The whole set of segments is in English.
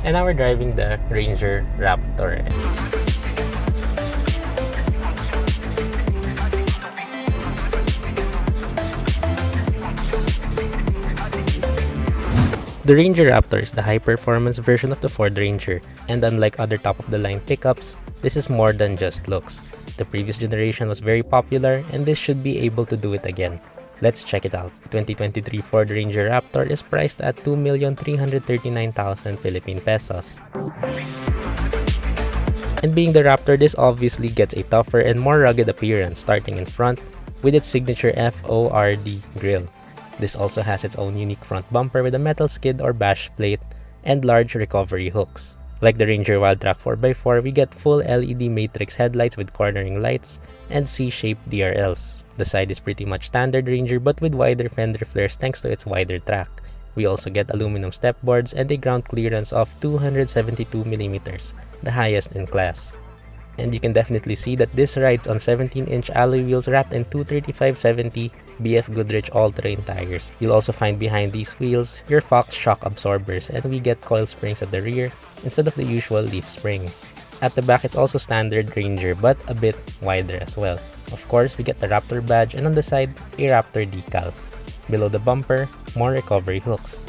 And now we're driving the Ranger Raptor. The Ranger Raptor is the high-performance version of the Ford Ranger, and unlike other top-of-the-line pickups, this is more than just looks. The previous generation was very popular, and this should be able to do it again. Let's check it out. The 2023 Ford Ranger Raptor is priced at 2,339,000 Philippine pesos. And being the Raptor, this obviously gets a tougher and more rugged appearance, starting in front with its signature FORD grille. This also has its own unique front bumper with a metal skid or bash plate and large recovery hooks. Like the Ranger Wildtrak 4x4, we get full LED matrix headlights with cornering lights and C-shaped DRLs. The side is pretty much standard Ranger but with wider fender flares thanks to its wider track. We also get aluminum step boards and a ground clearance of 272mm, the highest in class. And you can definitely see that this rides on 17-inch alloy wheels wrapped in 235/70 BF Goodrich all-terrain tires. You'll also find behind these wheels your Fox shock absorbers, and we get coil springs at the rear instead of the usual leaf springs. At the back, it's also standard Ranger but a bit wider as well. Of course, we get the Raptor badge, and on the side, a Raptor decal. Below the bumper, more recovery hooks.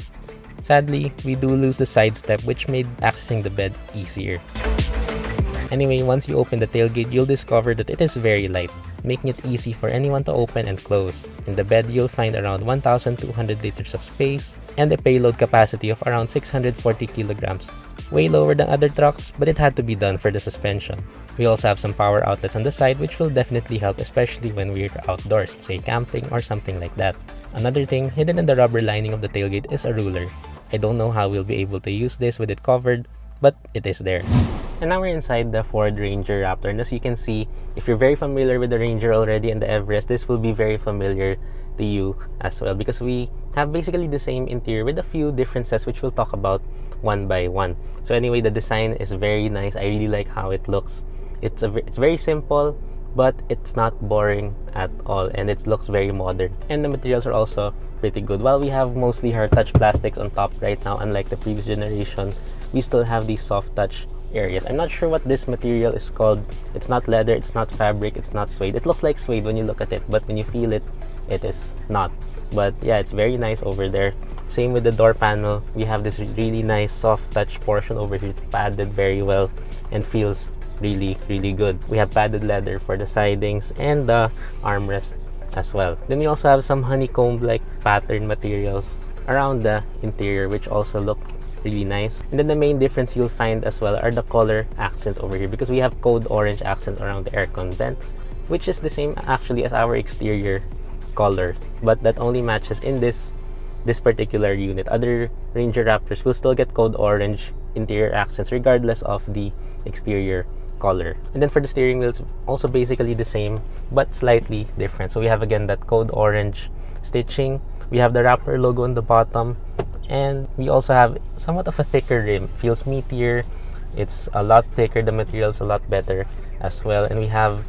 Sadly, we do lose the side step, which made accessing the bed easier. Anyway, once you open the tailgate, you'll discover that it is very light, making it easy for anyone to open and close. In the bed, you'll find around 1,200 liters of space and a payload capacity of around 640 kilograms. Way lower than other trucks, but it had to be done for the suspension. We also have some power outlets on the side, which will definitely help, especially when we're outdoors, say camping or something like that. Another thing, hidden in the rubber lining of the tailgate is a ruler. I don't know how we'll be able to use this with it covered, but it is there. And now we're inside the Ford Ranger Raptor, and as you can see, if you're very familiar with the Ranger already and the Everest, this will be very familiar to you as well because we have basically the same interior with a few differences which we'll talk about one by one. So anyway, the design is very nice. I really like how it looks. It's very simple, but it's not boring at all, and it looks very modern. And the materials are also pretty good. While we have mostly hard touch plastics on top right now, unlike the previous generation, we still have these soft touch areas. I'm not sure what this material is called. It's not leather, it's not fabric, it's not suede. It looks like suede when you look at it, but when you feel it, it is not. But yeah, it's very nice over there. Same with the door panel. We have this really nice soft touch portion over here. It's padded very well and feels really good. We have padded leather for the sidings and the armrest as well. Then we also have some honeycomb like pattern materials around the interior, which also look really nice. And then the main difference you'll find as well are the color accents over here, because we have code orange accents around the aircon vents, which is the same actually as our exterior color, but that only matches in this particular unit. Other Ranger Raptors will still get code orange interior accents regardless of the exterior color. And then for the steering wheel, it's also basically the same but slightly different. So we have again that code orange stitching. We have the Raptor logo on the bottom, and we also have somewhat of a thicker rim. Feels meatier. It's a lot thicker. The material's a lot better as well. And we have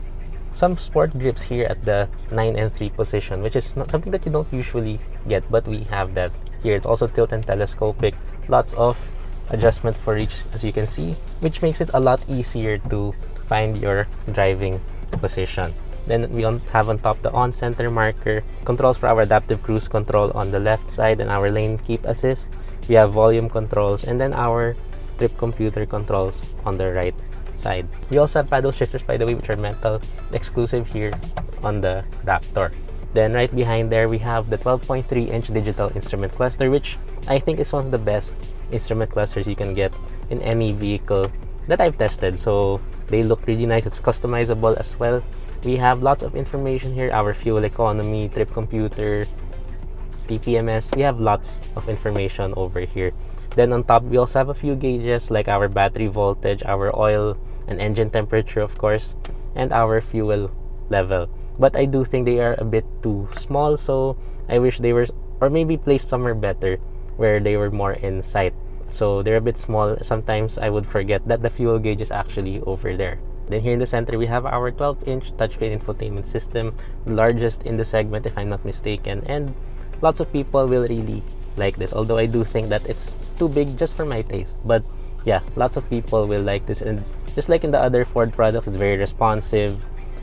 some sport grips here at the 9 and 3 position, which is not something that you don't usually get, but we have that here. It's also tilt and telescopic. Lots of adjustment for each, as you can see, which makes it a lot easier to find your driving position. Then we have on top the on-center marker, controls for our adaptive cruise control on the left side, and our lane keep assist. We have volume controls, and then our trip computer controls on the right side. We also have paddle shifters, by the way, which are metal, exclusive here on the Raptor. Then right behind there, we have the 12.3-inch digital instrument cluster, which I think is one of the best instrument clusters you can get in any vehicle that I've tested. So they look really nice. It's customizable as well. We have lots of information here, our fuel economy, trip computer, TPMS. We have lots of information over here. Then on top, we also have a few gauges like our battery voltage, our oil and engine temperature, of course, and our fuel level. But I do think they are a bit too small, so I wish they were, or maybe placed somewhere better where they were more in sight. So they're a bit small. Sometimes I would forget that the fuel gauge is actually over there. Then here in the center, we have our 12-inch touchscreen infotainment system, the largest in the segment if I'm not mistaken, and lots of people will really like this, although I do think that it's too big just for my taste. But yeah, lots of people will like this. And just like in the other Ford products, it's very responsive,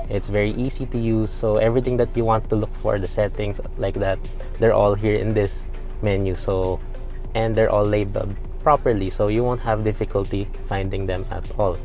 it's very easy to use. So everything that you want to look for, the settings like that, they're all here in this menu. So, and they're all labeled properly, so you won't have difficulty finding them at all.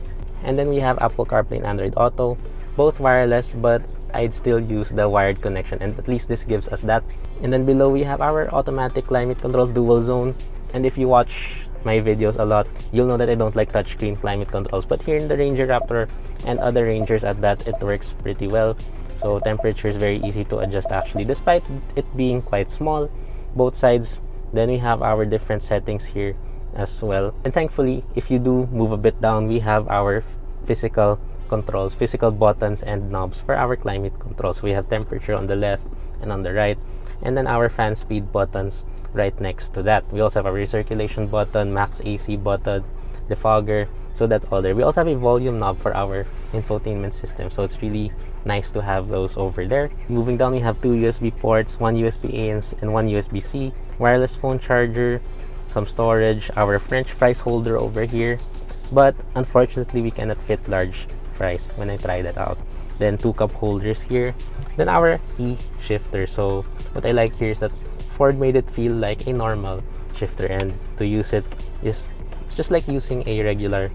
And then we have Apple CarPlay and Android Auto, both wireless, but I'd still use the wired connection, and at least this gives us that. And then below we have our automatic climate controls, dual zone. And if you watch my videos a lot, you'll know that I don't like touchscreen climate controls, but here in the Ranger Raptor and other Rangers at that, it works pretty well. So temperature is very easy to adjust actually, despite it being quite small, both sides. Then we have our different settings here as well. And thankfully, if you do move a bit down, we have our physical controls, physical buttons and knobs for our climate controls. We have temperature on the left and on the right, and then our fan speed buttons right next to that. We also have a recirculation button, max AC button, defogger. So that's all there. We also have a volume knob for our infotainment system, so it's really nice to have those over there. Moving down, we have two USB ports, one USB-A and one USB-C, wireless phone charger, some storage, our French fries holder over here, but unfortunately we cannot fit large fries when I tried it out. Then two cup holders here, then our e-shifter. So what I like here is that Ford made it feel like a normal shifter, and to use it is, it's just like using a regular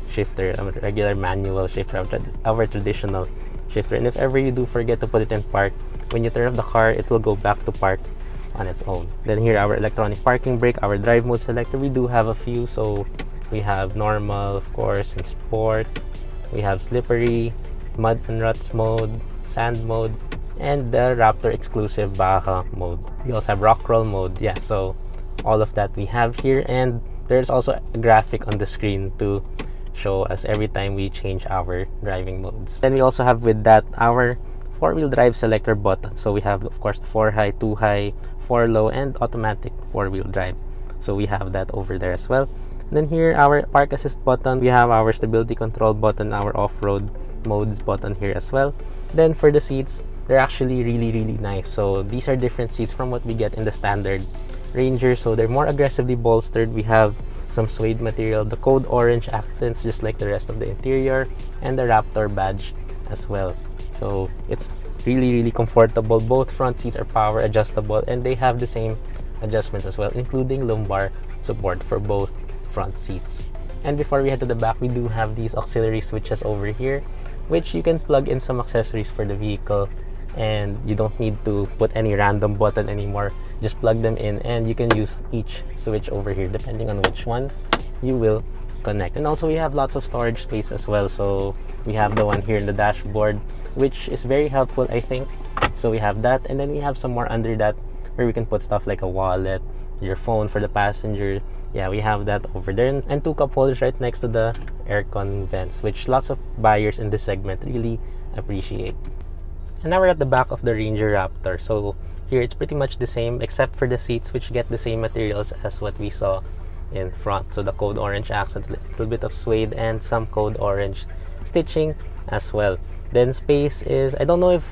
shifter, a regular manual shifter, our traditional shifter. And if ever you do forget to put it in park, when you turn off the car, it will go back to park on its own. Then here, our electronic parking brake, our drive mode selector. We do have a few, so we have normal, of course, and sport. We have slippery, mud and ruts mode, sand mode, and the Raptor exclusive Baja mode. We also have rock roll mode. Yeah, so all of that we have here, and there's also a graphic on the screen to show us every time we change our driving modes. Then we also have with that our four-wheel drive selector button. So we have, of course, the 4 high, 2 high, 4 low, and automatic four-wheel drive. So we have that over there as well. And then here, our park assist button. We have our stability control button, our off-road modes button here as well. Then for the seats, they're actually really nice. So these are different seats from what we get in the standard Ranger. So they're more aggressively bolstered. We have some suede material, the code orange accents just like the rest of the interior, and the Raptor badge as well. So it's really comfortable. Both front seats are power adjustable, and they have the same adjustments as well, including lumbar support for both front seats. And before we head to the back, we do have these auxiliary switches over here, which you can plug in some accessories for the vehicle, and you don't need to put any random button anymore. Just plug them in, and you can use each switch over here depending on which one you will connect. And also we have lots of storage space as well. So we have the one here in the dashboard, which is very helpful, I think. So we have that, and then we have some more under that where we can put stuff like a wallet, your phone for the passenger. Yeah, we have that over there, and two cup holders right next to the aircon vents, which lots of buyers in this segment really appreciate. And now we're at the back of the Ranger Raptor. So here it's pretty much the same, except for the seats, which get the same materials as what we saw in front. So the code orange accent, a little bit of suede, and some code orange stitching as well. Then space is, I don't know if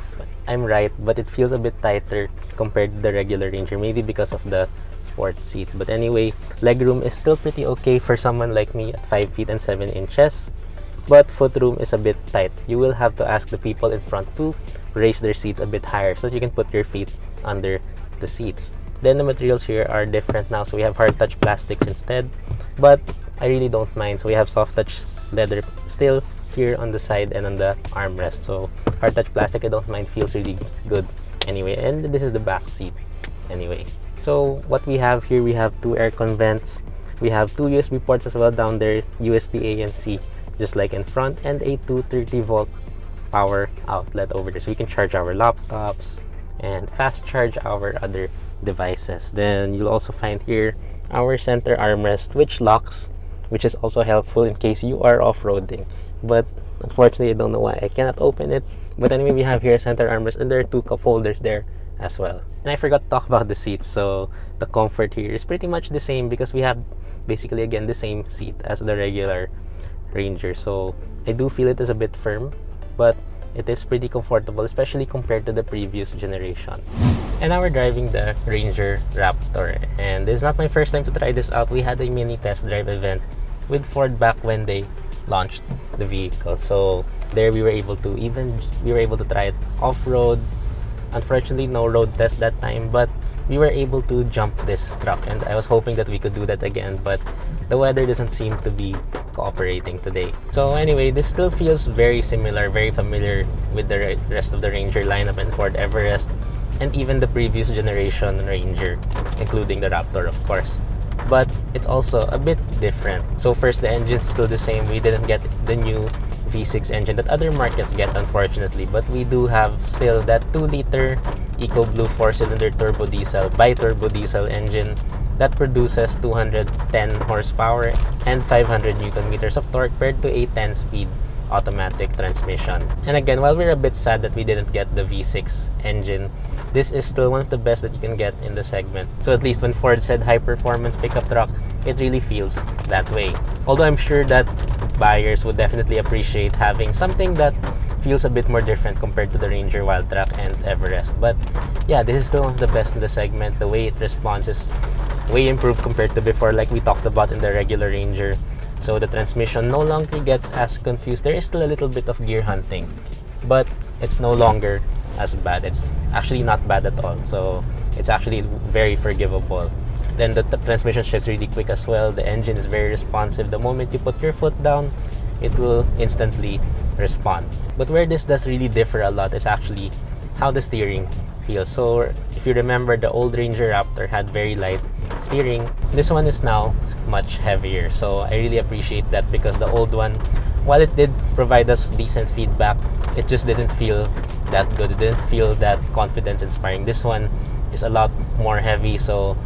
I'm right, but it feels a bit tighter compared to the regular Ranger, maybe because of the sport seats. But anyway, legroom is still pretty okay for someone like me at 5 feet and 7 inches. But footroom is a bit tight. You will have to ask the people in front to raise their seats a bit higher so that you can put your feet under the seats. Then the materials here are different now. So we have hard touch plastics instead, but I really don't mind. So we have soft touch leather still here on the side and on the armrest. So hard touch plastic, I don't mind, feels really good anyway. And this is the back seat anyway. So what we have here, we have two aircon vents. We have two USB ports as well down there, USB-A and C, just like in front, and a 230 volt power outlet over there, so we can charge our laptops and fast charge our other devices. Then you'll also find here our center armrest, which locks, which is also helpful in case you are off-roading. But unfortunately, I don't know why I cannot open it. But anyway, we have here a center armrest, and there are two cup holders there as well. And I forgot to talk about the seats. So the comfort here is pretty much the same because we have basically again the same seat as the regular Ranger. So I do feel it is a bit firm, but it is pretty comfortable, especially compared to the previous generation. And now we're driving the Ranger Raptor, and this is not my first time to try this out. We had a mini test drive event with Ford back when they launched the vehicle. So there we were able to try it off-road. Unfortunately, no road test that time, but we were able to jump this truck, and I was hoping that we could do that again, but the weather doesn't seem to be cooperating today. So anyway, this still feels very similar, very familiar with the rest of the Ranger lineup and Ford Everest, and even the previous generation Ranger, including the Raptor, of course. But it's also a bit different. So first, the engine's still the same. We didn't get the new V6 engine that other markets get, unfortunately, but we do have still that 2-liter EcoBlue 4-cylinder turbo diesel, bi-turbo diesel engine that produces 210 horsepower and 500 newton meters of torque paired to a 10-speed automatic transmission. And again, while we're a bit sad that we didn't get the V6 engine, this is still one of the best that you can get in the segment. So at least when Ford said high performance pickup truck, it really feels that way. Although I'm sure that buyers would definitely appreciate having something that feels a bit more different compared to the Ranger Wildtrak and Everest. But yeah, this is still one of the best in the segment. The way it responds is way improved compared to before, like we talked about in the regular Ranger. So the transmission no longer gets as confused. There is still a little bit of gear hunting, but it's no longer as bad. It's actually not bad at all. So it's actually very forgivable. Then the transmission shifts really quick as well. The engine is very responsive. The moment you put your foot down, it will instantly respond. But where this does really differ a lot is actually how the steering feels. So if you remember, the old Ranger Raptor had very light steering. This one is now much heavier. So I really appreciate that, because the old one, while it did provide us decent feedback, it just didn't feel that good. It didn't feel that confidence inspiring. This one is a lot more heavy. So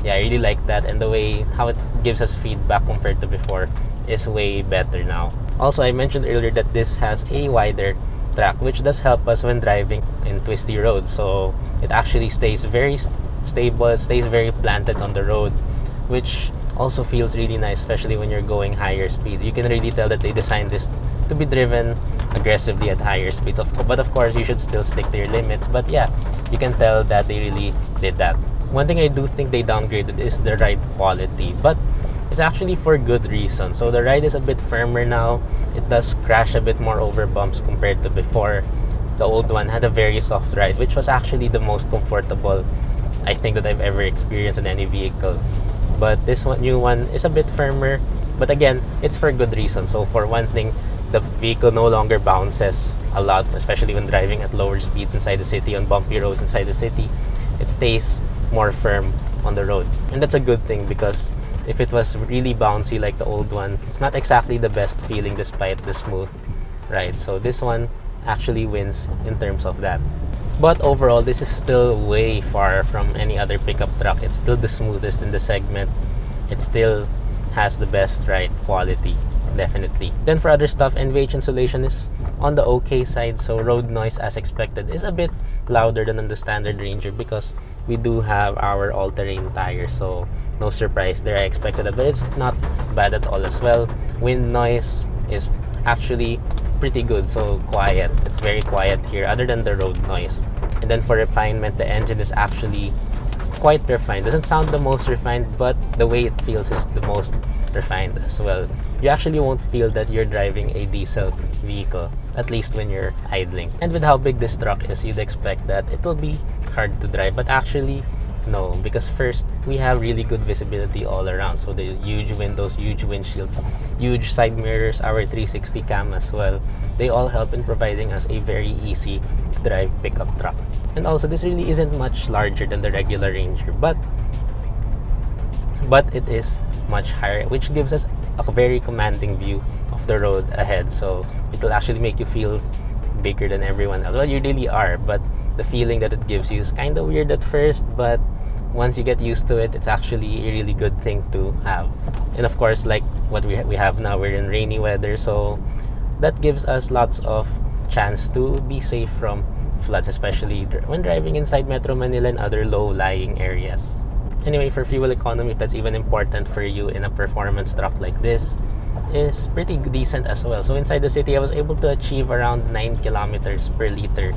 yeah, I really like that, and the way how it gives us feedback compared to before is way better now. Also, I mentioned earlier that this has a wider track, which does help us when driving in twisty roads. So it actually stays very stable, it stays very planted on the road, which also feels really nice, especially when you're going higher speeds. You can really tell that they designed this to be driven aggressively at higher speeds. But of course, you should still stick to your limits. But yeah, you can tell that they really did that. One thing I do think they downgraded is the ride quality, but it's actually for good reason. So the ride is a bit firmer now. It does crash a bit more over bumps compared to before. The old one had a very soft ride, which was actually the most comfortable I think that I've ever experienced in any vehicle. But this new one is a bit firmer, but again, it's for good reason. So for one thing, the vehicle no longer bounces a lot, especially when driving at lower speeds inside the city, on bumpy roads inside the city. It stays more firm on the road, and that's a good thing, because if it was really bouncy like the old one, it's not exactly the best feeling despite the smooth ride. So this one actually wins in terms of that. But overall, this is still way far from any other pickup truck. It's still the smoothest in the segment. It still has the best ride quality, definitely. Then for other stuff, NVH insulation is on the okay side. So road noise, as expected, is a bit louder than on the standard Ranger, because we do have our all-terrain tires. So no surprise there, I expected that, but it's not bad at all as well. Wind noise is actually pretty good, so quiet. It's very quiet here, other than the road noise. And then for refinement, the engine is actually quite refined. Doesn't sound the most refined, but the way it feels is the most refined as well. You actually won't feel that you're driving a diesel vehicle, at least when you're idling. And with how big this truck is, you'd expect that it will be hard to drive, but actually no, because first, we have really good visibility all around. So the huge windows, huge windshield, huge side mirrors, our 360 cam as well, they all help in providing us a very easy to drive pickup truck. And also, this really isn't much larger than the regular Ranger, but it is much higher, which gives us a very commanding view of the road ahead. So it will actually make you feel bigger than everyone else. Well, you really are, but the feeling that it gives you is kind of weird at first, but once you get used to it, it's actually a really good thing to have. And of course, like what we have now, we're in rainy weather, so that gives us lots of chance to be safe from floods, especially when driving inside Metro Manila and other low-lying areas. Anyway, for fuel economy, if that's even important for you in a performance truck like this, is pretty decent as well. So inside the city, I was able to achieve around 9 kilometers per liter,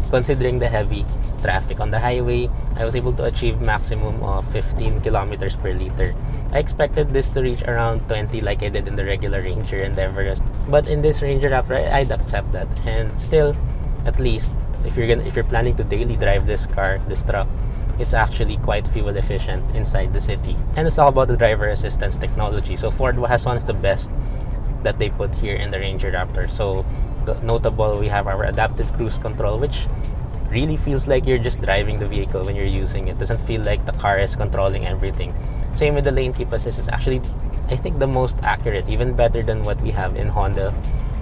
considering the heavy traffic. On the highway, I was able to achieve maximum of 15 kilometers per liter. I expected this to reach around 20 like I did in the regular Ranger and Everest, but in this Ranger Raptor, I'd accept that. And still, at least if you're planning to daily drive this truck, it's actually quite fuel efficient inside the city. And it's all about the driver assistance technology. So Ford has one of the best that they put here in the Ranger Raptor. So notable, we have our adaptive cruise control, which really feels like you're just driving the vehicle when you're using it. Doesn't feel like the car is controlling everything. Same with the lane keep assist. It's actually, I think, the most accurate, even better than what we have in Honda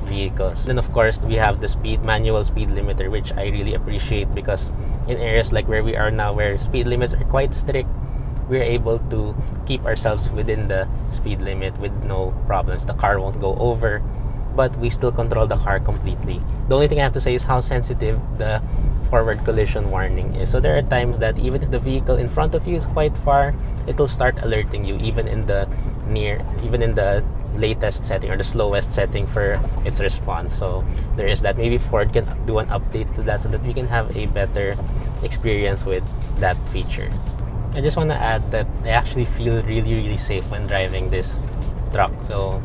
vehicles. Then of course we have the manual speed limiter, which I really appreciate, because in areas like where we are now, where speed limits are quite strict, we're able to keep ourselves within the speed limit with no problems. The car won't go over, but we still control the car completely. The only thing I have to say is how sensitive the forward collision warning is. So there are times that even if the vehicle in front of you is quite far, it'll start alerting you even in the latest setting or the slowest setting for its response. So there is that. Maybe Ford can do an update to that so that we can have a better experience with that feature. I just want to add that I actually feel really safe when driving this truck. So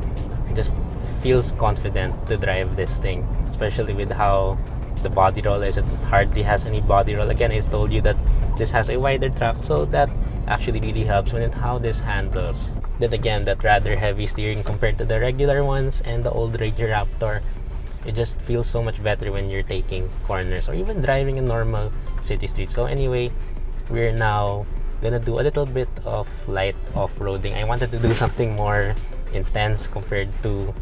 just feels confident to drive this thing, especially with how the body roll is. It hardly has any body roll. Again, I told you that this has a wider truck, so that actually really helps when how this handles. Then again, that rather heavy steering compared to the regular ones and the old Ranger Raptor, it just feels so much better when you're taking corners or even driving a normal city street. So anyway, we're now gonna do a little bit of light off-roading. I wanted to do something more intense compared to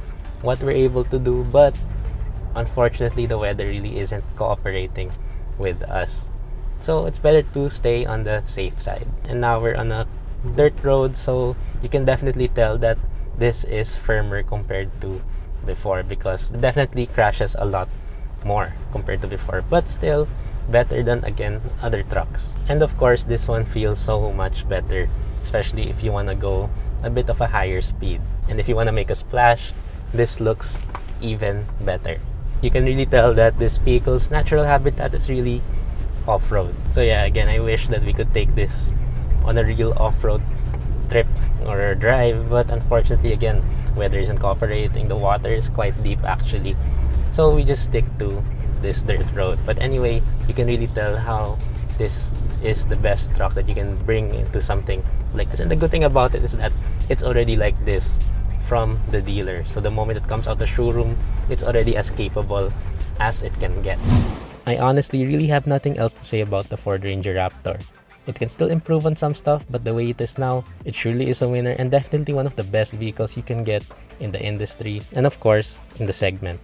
what we're able to do, but unfortunately the weather really isn't cooperating with us. So it's better to stay on the safe side. And now we're on a dirt road, so you can definitely tell that this is firmer compared to before, because it definitely crashes a lot more compared to before, but still better than, again, other trucks. And of course, this one feels so much better, especially if you want to go a bit of a higher speed. And if you want to make a splash, this looks even better. You can really tell that this vehicle's natural habitat is really off-road. So yeah, again, I wish that we could take this on a real off-road trip or drive, but unfortunately, again, weather isn't cooperating. The water is quite deep actually, so we just stick to this dirt road. But anyway, you can really tell how this is the best truck that you can bring into something like this. And the good thing about it is that it's already like this from the dealer. So the moment it comes out the showroom, it's already as capable as it can get. I honestly really have nothing else to say about the Ford Ranger Raptor. It can still improve on some stuff, but the way it is now, it surely is a winner and definitely one of the best vehicles you can get in the industry and of course in the segment.